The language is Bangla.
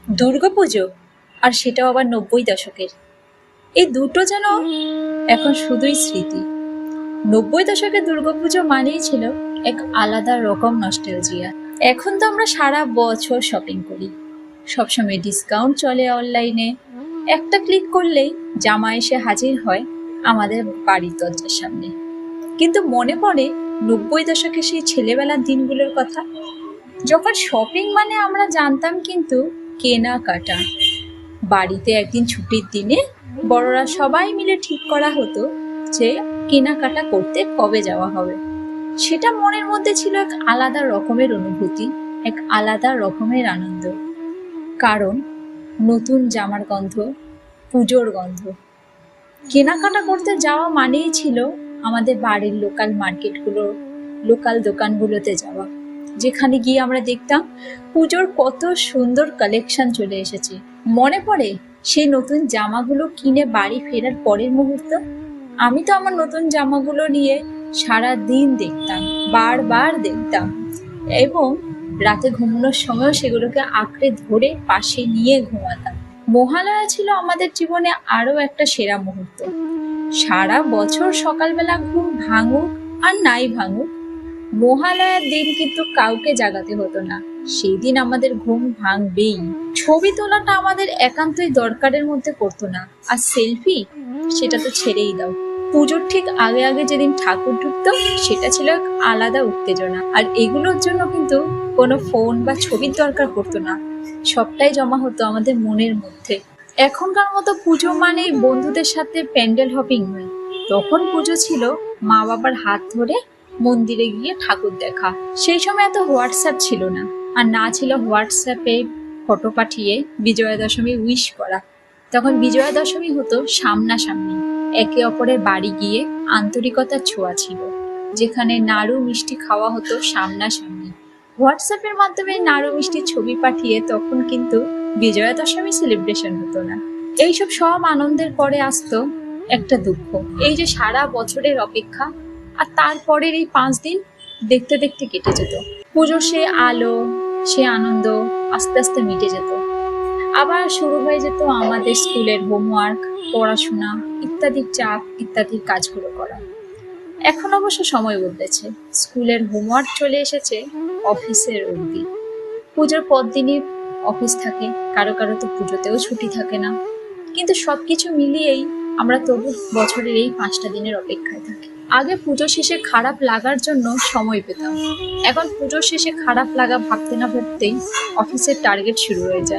দুর্গাপুজো, আর সেটাও আবার ৯০ দশকের। এই দুটো যেন এখন শুধুই স্মৃতি। ৯০ দশকের দুর্গাপুজো মানেই ছিল এক আলাদা রকম নস্টালজিয়া। এখন তো আমরা সারা বছর শপিং করি, সবসময় ডিসকাউন্ট চলে অনলাইনে। একটা ক্লিক করলেই জামা এসে হাজির হয় আমাদের বাড়ির দরজার সামনে। কিন্তু মনে পড়ে ৯০ দশকের সেই ছেলেবেলার দিনগুলোর কথা, যখন শপিং মানে আমরা জানতাম কিন্তু কেনাকাটা। বাড়িতে একদিন ছুটির দিনে বড়রা সবাই মিলে ঠিক করা হতো যে কেনাকাটা করতে কবে যাওয়া হবে। সেটা মনের মধ্যে ছিল এক আলাদা রকমের অনুভূতি, এক আলাদা রকমের আনন্দ। কারণ নতুন জামার গন্ধ, পুজোর গন্ধ। কেনাকাটা করতে যাওয়া মানেই ছিল আমাদের বাড়ির লোকাল মার্কেটগুলো, লোকাল দোকানগুলোতে যাওয়া, যেখানে গিয়ে আমরা দেখতাম পুজোর কত সুন্দর কালেকশন চলে এসেছে। মনে পড়ে সেই নতুন জামাগুলো কিনে বাড়ি ফেরার পরের মুহূর্ত। আমি তো আমার নতুন জামাগুলো নিয়ে সারা দিন দেখতাম, বারবার দেখতাম, এবং রাতে ঘুমানোর সময়ও সেগুলোকে আঁকড়ে ধরে পাশে নিয়ে ঘুমাতাম। মহালয়া ছিল আমাদের জীবনে আরো একটা সেরা মুহূর্ত। সারা বছর সকালবেলা ঘুম ভাঙুক আর নাই ভাঙুক, মহালয়ার দিন কিন্তু কাউকে জাগাতে হতো না। সেই দিন আমাদের ঘুম ভাঙবেই। ছবি তোলাটা আমাদের একান্তই দরকারের মধ্যে পড়তো না। আর সেলফি, সেটা তো ছেড়েই দাও। পুজোর ঠিক আগে আগে যেদিন ঠাকুর ঢুকতো, সেটা ছিল এক আলাদা উত্তেজনা। আর এগুলোর জন্য কিন্তু কোনো ফোন বা ছবির দরকার পড়তো না, সবটাই জমা হতো আমাদের মনের মধ্যে। এখনকার মতো পুজো মানে বন্ধুদের সাথে প্যান্ডেল হপিং নয়। তখন পুজো ছিল মা বাবার হাত ধরে মন্দিরে গিয়ে ঠাকুর দেখা। সেই সময় এত হোয়াটসঅ্যাপ ছিল না, আর না ছিল হোয়াটসঅ্যাপে ফটো পাঠিয়ে বিজয়া দশমী উইশ করা। তখন বিজয়া দশমী হতো সামনাসামনি, একে অপরের বাড়ি গিয়ে আন্তরিকতার ছোঁয়া ছিল, যেখানে নাড়ু মিষ্টি খাওয়া হতো সামনাসামনি। হোয়াটসঅ্যাপের মাধ্যমে নাড়ু মিষ্টির ছবি পাঠিয়ে তখন কিন্তু বিজয়া দশমী সেলিব্রেশন হতো না। এইসব সব আনন্দের পরে আসতো একটা দুঃখ, এই যে সারা বছরের অপেক্ষা, আর তারপরের এই 5 দিন দেখতে দেখতে কেটে যেত। পুজোর সে আলো, সে আনন্দ আস্তে আস্তে মিটে যেত। আবার শুরু হয়ে যেত আমাদের স্কুলের হোমওয়ার্ক, পড়াশোনা ইত্যাদি চাপ, ইত্যাদি কাজগুলো করা। এখন অবশ্য সময় বদলেছে, স্কুলের হোমওয়ার্ক চলে এসেছে অফিসের অবধি। পুজোর পর দিনই অফিস থাকে, কারো কারো তো পুজোতেও ছুটি থাকে না। কিন্তু সবকিছু মিলিয়েই আমরা তবু বছরের এই 5টা দিনের অপেক্ষায় থাকি। আগে পুজো শেষে খারাপ লাগার জন্য সময় পেতাম, এখন পুজো শেষে খারাপ লাগা ভাবতে না ভাবতেই অফিসের টার্গেট শুরু হয়ে যায়।